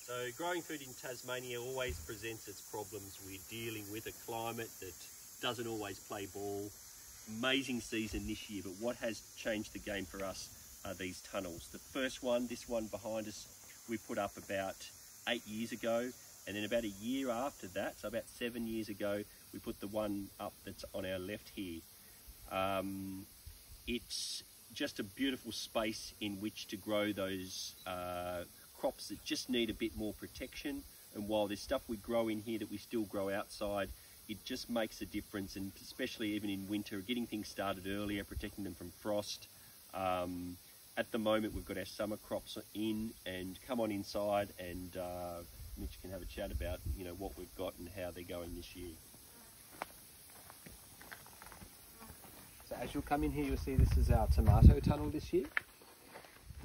So growing food in Tasmania always presents its problems. We're dealing with a climate that doesn't always play ball. Amazing season this year, but what has changed the game for us are these tunnels. The first one, this one behind us, we put up about 8 years ago, and then about a year after that, so about 7 years ago, we put the one up that's on our left here. It's just a beautiful space in which to grow those crops that just need a bit more protection. And while there's stuff we grow in here that we still grow outside, it just makes a difference, and especially even in winter, getting things started earlier, protecting them from frost. At the moment, we've got our summer crops in, and come on inside, and Mitch can have a chat about what we've got and how they're going this year. So as you'll come in here, you'll see this is our tomato tunnel this year.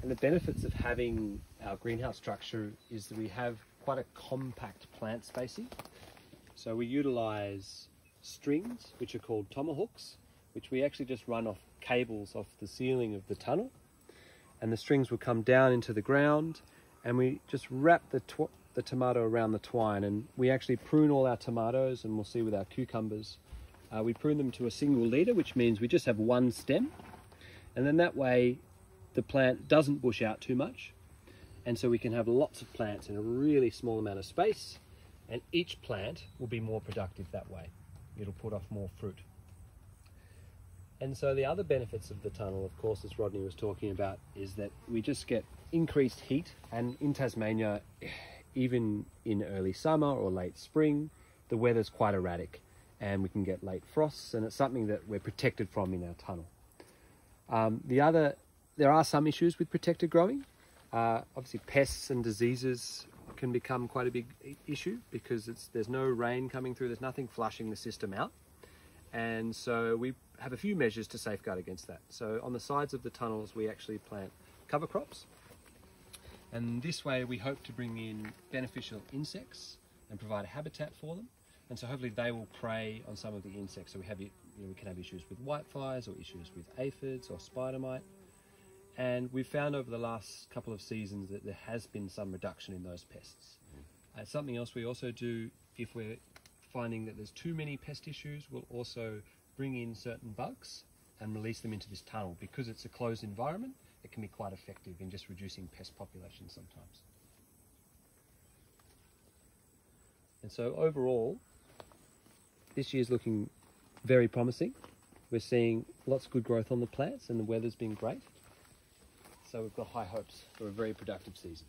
And the benefits of having our greenhouse structure is that we have quite a compact plant spacing. So we utilise strings, which are called tomahawks, which we actually just run off cables off the ceiling of the tunnel. And the strings will come down into the ground, and we just wrap the tomato around the twine, and we actually prune all our tomatoes, and we'll see with our cucumbers. We prune them to a single leader, which means we just have one stem, and then that way the plant doesn't bush out too much, and so we can have lots of plants in a really small amount of space, and each plant will be more productive that way. It'll put off more fruit. And so the other benefits of the tunnel, of course, as Rodney was talking about, is that we just get increased heat, and in Tasmania, even in early summer or late spring, the weather's quite erratic, and we can get late frosts, and it's something that we're protected from in our tunnel. There are some issues with protected growing. Obviously pests and diseases can become quite a big issue because there's no rain coming through, there's nothing flushing the system out. And so we have a few measures to safeguard against that. So on the sides of the tunnels, we actually plant cover crops. And this way we hope to bring in beneficial insects and provide a habitat for them. And so hopefully they will prey on some of the insects. So we can have issues with whiteflies or issues with aphids or spider mite. And we've found over the last couple of seasons that there has been some reduction in those pests. Something else we also do, if we're finding that there's too many pest issues, we'll also bring in certain bugs and release them into this tunnel. Because it's a closed environment, it can be quite effective in just reducing pest populations sometimes. And so overall, this year's looking very promising. We're seeing lots of good growth on the plants, and the weather's been great. So we've got high hopes for a very productive season.